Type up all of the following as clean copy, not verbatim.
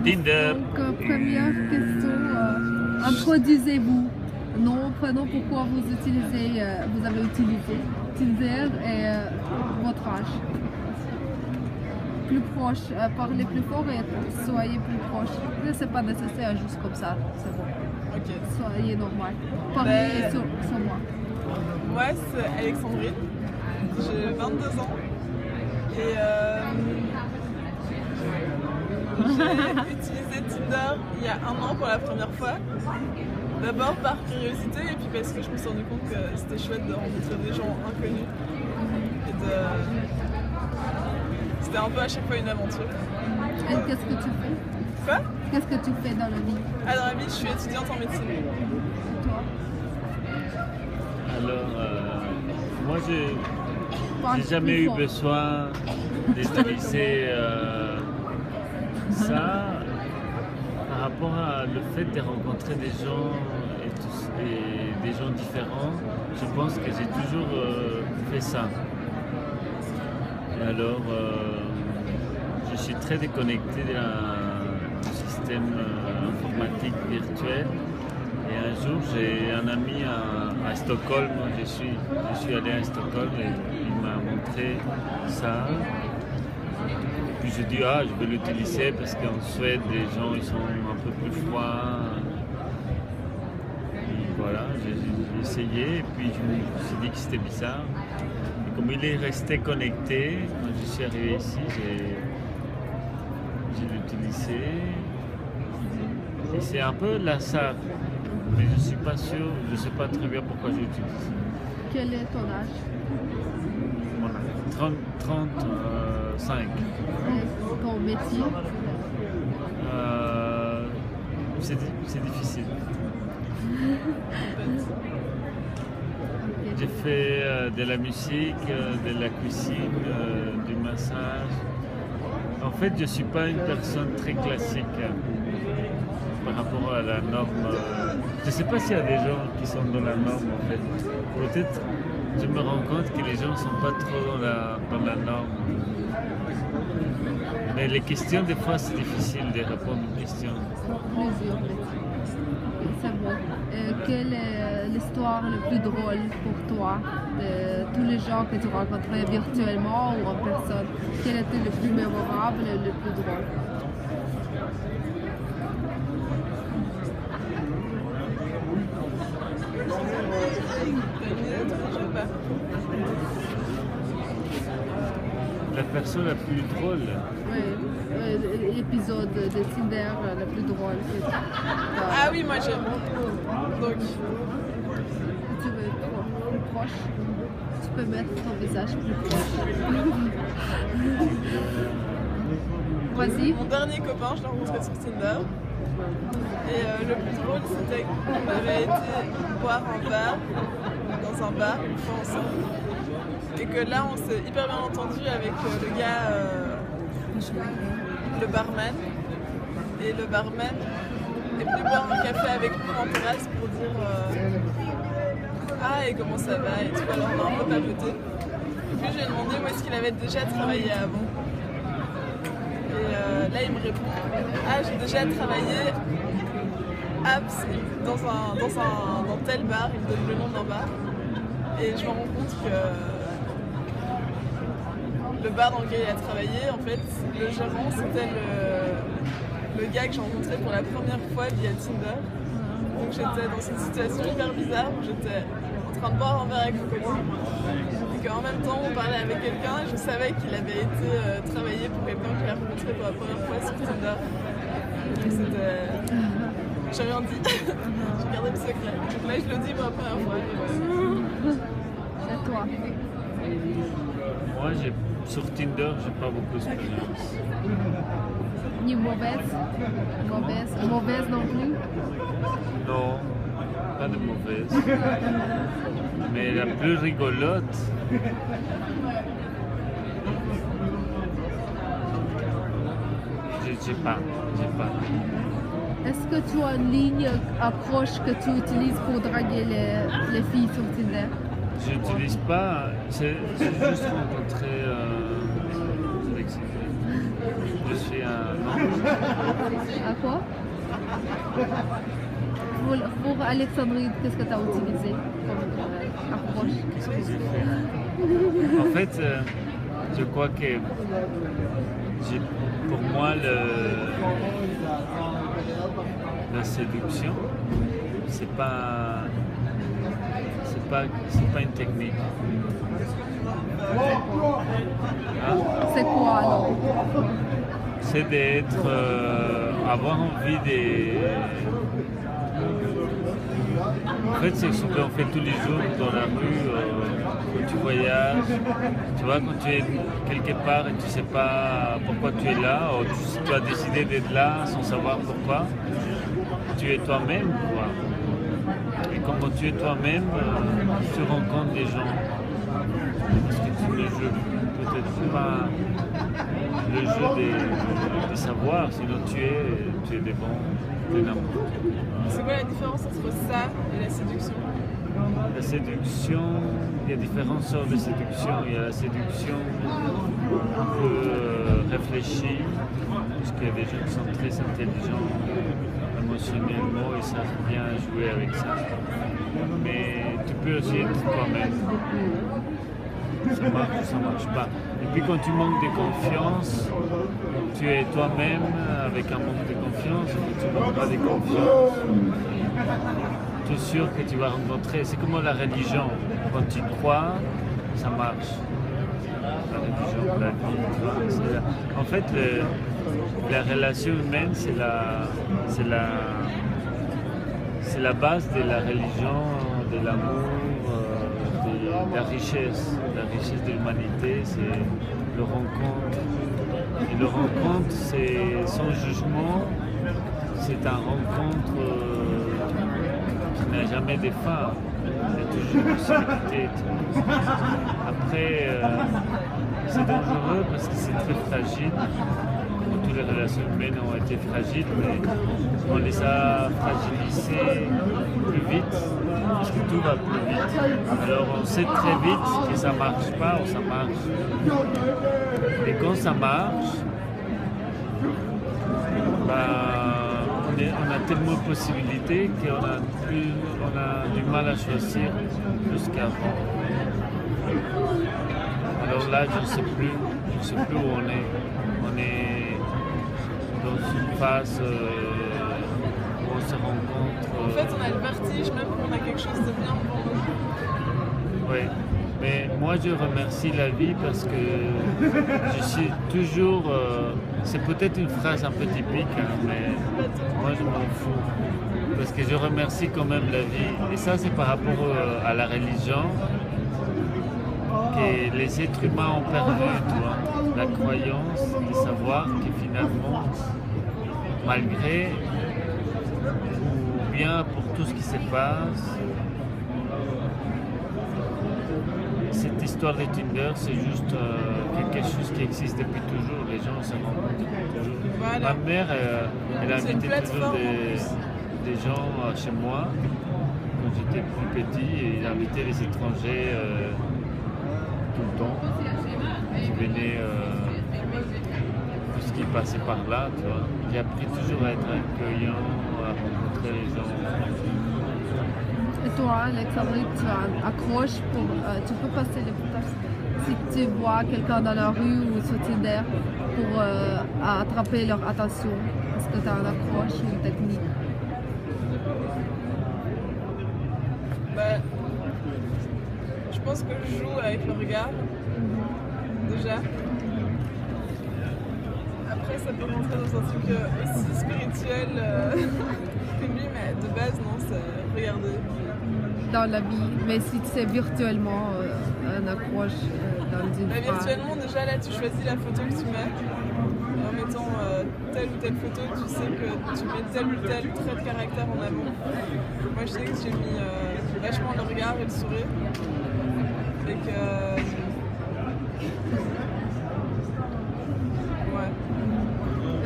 Tinder. Donc, première question, introduisez-vous. Nom, prénom, pourquoi vous avez utilisé Tinder et votre âge. Plus proche, parlez plus fort et soyez plus proche. C'est pas nécessaire, juste comme ça, c'est bon. Ok. Soyez normal. Parlez sur moi. Moi, c'est Alexandrine. J'ai 22 ans. Et j'ai utilisé Tinder il y a 1 an pour la première fois. D'abord par curiosité et puis parce que je me suis rendu compte que c'était chouette de rencontrer des gens inconnus. Et c'était un peu à chaque fois une aventure. Et qu'est-ce que tu fais? Quoi? Qu'est-ce que tu fais dans la vie? Ah, dans la vie, je suis étudiante en médecine. Toi? Alors, moi, Parle j'ai jamais plus eu fort. besoin d'utiliser ça par rapport à le fait de rencontrer des gens et des gens différents. Je pense que j'ai toujours fait ça. Et alors, je suis très déconnecté du système informatique virtuel. Et un jour, j'ai un ami à Stockholm. Je suis allé à Stockholm et il m'a montré ça. Puis j'ai dit, je vais l'utiliser parce qu'en Suède, les gens ils sont un peu plus froids. Et voilà, j'ai essayé et puis je me suis dit que c'était bizarre. Et comme il est resté connecté, quand je suis arrivé ici, j'ai utilisé. Et c'est un peu l'hasard, mais je ne suis pas sûr, je ne sais pas très bien pourquoi j'utilise. Quel est ton âge? 35. Et ton métier? C'est difficile. J'ai fait de la musique, de la cuisine, du massage. En fait, je ne suis pas une personne très classique par rapport à la norme. Je ne sais pas s'il y a des gens qui sont dans la norme en fait. Peut-être je me rends compte que les gens ne sont pas trop dans la norme. Mais les questions, des fois, c'est difficile de répondre aux questions. Plusieurs métiers. C'est bon. Quelle est l'histoire la plus drôle pour toi de tous les gens que tu rencontrais virtuellement ou en personne? Quel était le plus mémorable et le plus drôle? La personne la plus drôle. Oui, l'épisode de Tinder le plus drôle. Ah oui, moi j'aime. Donc, Tu veux être plus proche, tu peux mettre ton visage plus proche. Vas-y. mon dernier copain, je l'ai rencontré sur Tinder. Et le plus drôle, c'était qu'on avait été boire dans un bar, une fois ensemble. Et que là, on s'est hyper bien entendu avec le gars, le barman. Et le barman est venu boire un café avec nous en terrasse pour dire et comment ça va et tout. Alors on a un peu papoté. Et puis je lui ai demandé où est-ce qu'il avait déjà travaillé avant. Et là il me répond j'ai déjà travaillé dans tel bar, il me donne le nom d'un bar. Et je me rends compte que le bar dans lequel il a travaillé, en fait, le gérant, c'était le gars que j'ai rencontré pour la première fois via Tinder. Donc j'étais dans une situation hyper bizarre où j'étais en train de boire un verre avec mon copain. Et qu'en même temps, on parlait avec quelqu'un et je savais qu'il avait été travailler pour quelqu'un que j'ai rencontré pour la première fois sur Tinder. Donc c'était... J'ai rien dit. J'ai gardé le secret. Donc là, je le dis pour la première fois. Et voilà. C'est toi. Moi, sur Tinder, j'ai pas beaucoup d'expérience. Ni mauvaise? Mauvaise non plus? Non, pas de mauvaise. Mais la plus rigolote, j'ai pas. Est-ce que tu as une ligne approche que tu utilises pour draguer les filles sur Tinder? Je n'utilise pas, j'ai juste rencontré avec ces filles. Je suis un À quoi? Pour Alexandrie, qu'est-ce que tu as utilisé comme approche? Qu'est-ce que j'ai fait? En fait, je crois que pour moi, la séduction, c'est pas une technique. Hein? C'est quoi alors? C'est d'être, avoir envie de... En fait, c'est ce qu'on fait tous les jours dans la rue, quand tu voyages. Tu vois, quand tu es quelque part et tu ne sais pas pourquoi tu es là, ou tu as décidé d'être là sans savoir pourquoi, tu es toi-même, quoi. Et quand tu es toi-même, tu rencontres des gens. Parce que tu ne joues peut-être pas le jeu des savoirs, sinon tu es des bons, des n'importe quoi. C'est quoi la différence entre ça et la séduction? La séduction, il y a différentes sortes de séduction. Il y a la séduction un peu réfléchie, parce qu'il y a des gens qui sont très intelligents émotionnellement et savent bien jouer avec ça. Mais tu peux aussi être toi-même. Ça marche ou ça ne marche pas. Et puis quand tu manques de confiance, tu es toi-même avec un manque de confiance, et tu ne manques pas de confiance. Tu es sûr que tu vas rencontrer, c'est comme la religion. Quand tu crois, ça marche. La religion, la vie, tu vois, en fait, la relation humaine, c'est la base de la religion, de l'amour, de la richesse de l'humanité, c'est le rencontre. Et le rencontre, c'est sans jugement, c'est un rencontre qui n'a jamais de fin. Il y a toujours une possibilité. Après, c'est dangereux parce que c'est très fragile. Toutes les relations humaines ont été fragiles, mais on les a fragilisées plus vite, parce que tout va plus vite. Alors on sait très vite que ça ne marche pas ou ça marche. Et quand ça marche, on a tellement de possibilités qu'on a du mal à choisir plus qu'avant. Alors là, je ne sais plus où on est. On est dans une phase où on se rencontre. En fait, on a le vertige, même quand on a quelque chose de bien pour nous. Oui, mais moi je remercie la vie parce que je suis toujours. C'est peut-être une phrase un peu typique, hein, mais moi je m'en fous. Parce que je remercie quand même la vie. Et ça, c'est par rapport à la religion que les êtres humains ont perdu, tu vois, la croyance de savoir que finalement, malgré ou bien pour tout ce qui se passe, cette histoire de Tinder, c'est juste quelque chose qui existe depuis toujours. Les gens se rencontrent toujours. Voilà. Ma mère, elle invitait toujours des gens chez moi quand j'étais plus petit et il invitait les étrangers tout le temps qui venaient tout ce qui passait par là, tu vois. J'ai appris toujours à être accueillant, à rencontrer les gens. Et toi, Alexandrie, tu accroches pour. Tu peux passer les photos si tu vois quelqu'un dans la rue ou sur Tinder pour attraper leur attention. Est-ce que tu as un accroche ou une technique? Je pense que je joue avec le regard, déjà. Après, ça peut rentrer dans un truc aussi spirituel que lui, mais de base, non, c'est regarder. Dans la vie, mais si c'est virtuellement un accroche dans une phrase. Virtuellement, déjà là, tu choisis la photo que tu mets. En mettant telle ou telle photo, tu sais que tu mets tel ou tel trait de caractère en avant. Moi, je sais que j'ai mis vachement le regard et le sourire. Et que. Ouais.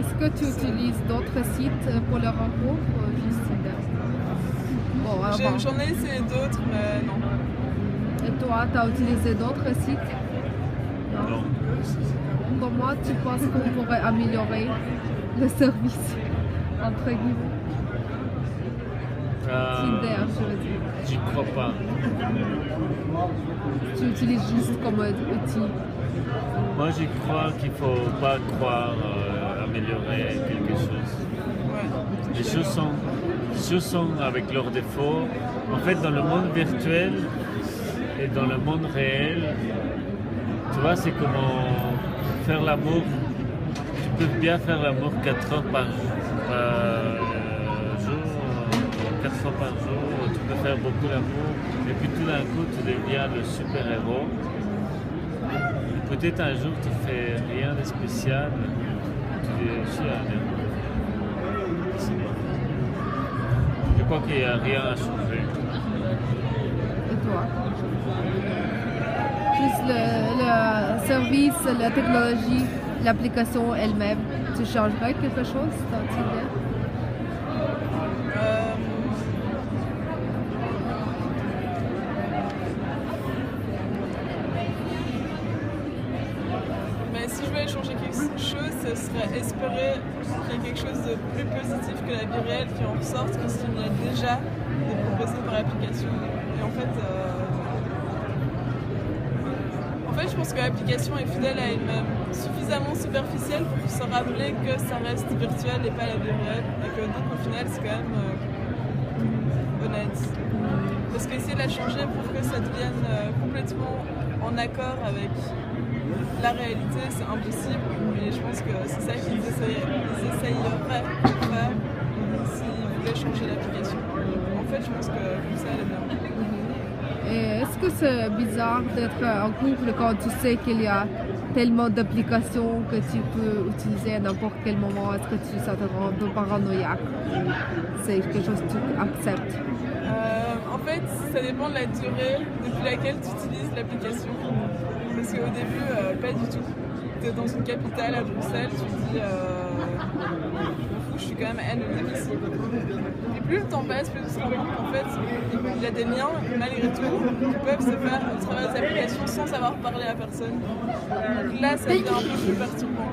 Est-ce que tu utilises d'autres sites pour les rencontres ou juste Tinder? Bon, avant. J'en ai essayé d'autres, mais non. Et toi, tu as utilisé d'autres sites? Non. Comment tu penses qu'on pourrait améliorer le service, entre guillemets? Tinder, je veux dire. J'y crois pas. Tu l'utilises juste comme outil. Moi, j'y crois qu'il ne faut pas croire améliorer quelque chose. Ouais. Les choses sont avec leurs défauts. En fait, dans le monde virtuel et dans le monde réel, tu vois, c'est comment faire l'amour. Tu peux bien faire l'amour 4 heures par jour. 4 fois par jour, tu peux faire beaucoup d'amour. Et puis tout d'un coup, tu deviens le super-héros. Peut-être un jour, tu fais rien de spécial. Tu es aussi un héros. Je crois qu'il n'y a rien à changer. Et toi? Juste le service, la technologie, l'application elle-même. Tu changerais quelque chose dans Tinder? Mais si je voulais changer quelque chose, ce serait espérer qu'il y ait quelque chose de plus positif que la vie réelle qui en ressorte que s'il y a déjà des proposés par l'application. Et en fait, je pense que l'application est fidèle à elle-même, suffisamment superficielle pour se rappeler que ça reste virtuel et pas la vie réelle, et que donc au final c'est quand même honnête. Parce qu'essayer de la changer pour que ça devienne complètement en accord avec la réalité, c'est impossible. Et je pense que c'est ça qu'ils essayeraient de faire s'ils voulaient changer l'application. En fait, je pense que comme ça, elle est bien. Et est-ce que c'est bizarre d'être en couple quand tu sais qu'il y a tellement d'applications que tu peux utiliser à n'importe quel moment? Est-ce que ça te rend un peu paranoïaque? C'est quelque chose que tu acceptes? En fait, ça dépend de la durée depuis laquelle tu utilises l'application. Parce qu'au début, pas du tout. Tu es dans une capitale à Bruxelles, tu te dis je suis quand même anonyme ici. Et plus le temps passe, plus tu te rends compte qu'en fait, il y a des liens, malgré tout, qui peuvent se faire à travers les applications sans avoir parlé à personne. Donc là, ça devient un peu plus perturbant.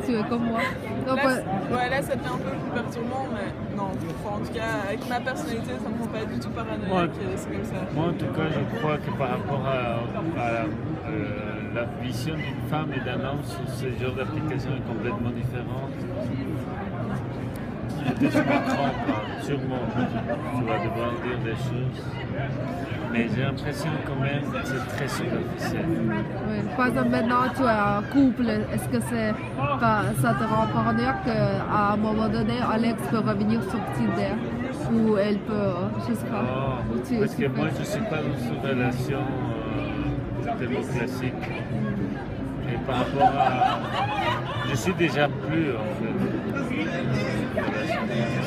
Tu es comme moi. Non, Là, là, ça devient un peu plus perturbant, mais non. Enfin, en tout cas, avec ma personnalité, ça ne me rend pas du tout paranoïaque. C'est comme ça. Moi, en tout cas, je crois que par rapport à la vision d'une femme et d'un homme sur ce genre d'application est complètement différente. Peut-être que je me trompe, sûrement. Tu vas devoir dire des choses. Mais j'ai l'impression quand même que c'est très superficiel. Oui. Par exemple, maintenant, tu es en couple. Est-ce que ça te rend paranoïaque qu'à un moment donné, Alex peut revenir sur Tinder? Ou elle peut, je sais pas. Non, parce que moi, je ne suis pas dans une relation tellement classique. Et par rapport à... Je suis déjà plus, en fait.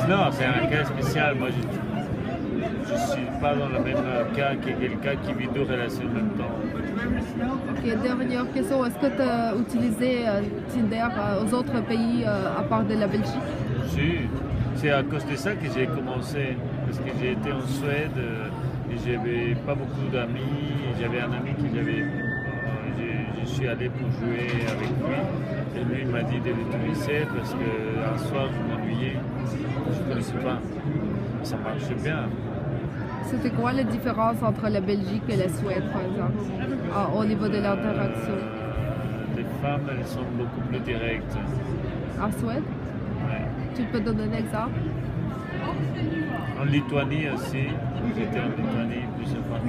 Non, c'est un cas spécial. Moi, je ne suis pas dans le même cas que quelqu'un qui vit deux relations en même temps. Ok, dernière question. Est-ce que tu as utilisé Tinder aux autres pays à part de la Belgique? Si, c'est à cause de ça que j'ai commencé. Parce que j'ai été en Suède et j'avais pas beaucoup d'amis. J'avais un ami qui j'avais... je suis allé pour jouer avec lui. Et lui, il m'a dit de l'utiliser parce qu'un soir, je m'ennuyais. Je ne connaissais pas. Ça marchait bien. C'était quoi la différence entre la Belgique et la Suède, par exemple, au niveau de l'interaction? Les femmes, elles sont beaucoup plus directes. En Suède? Ouais. Tu peux donner un exemple? En Lituanie aussi. J'étais en Lituanie plusieurs fois.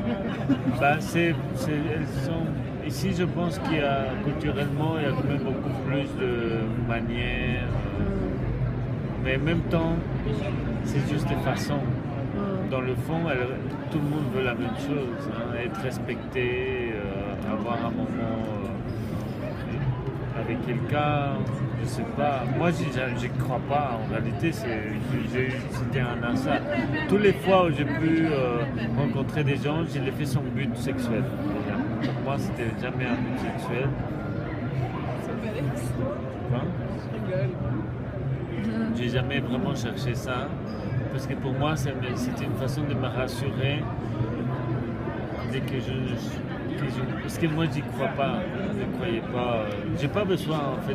Ben, elles sont... Ici, je pense qu'il y a culturellement, il y a quand même beaucoup plus de manières. Mais en même temps, c'est juste des façons. Dans le fond, tout le monde veut la même chose, hein, être respecté, avoir un moment avec quelqu'un, je sais pas. Moi, je crois pas. En réalité, c'était un hasard. Toutes les fois où j'ai pu rencontrer des gens, je l'ai fait sans but sexuel. Pour moi, c'était jamais un but sexuel. Quoi? J'ai jamais vraiment cherché ça. Parce que pour moi, c'était une façon de me rassurer dès que parce que moi j'y crois pas, je ne croyais pas. J'ai pas besoin en fait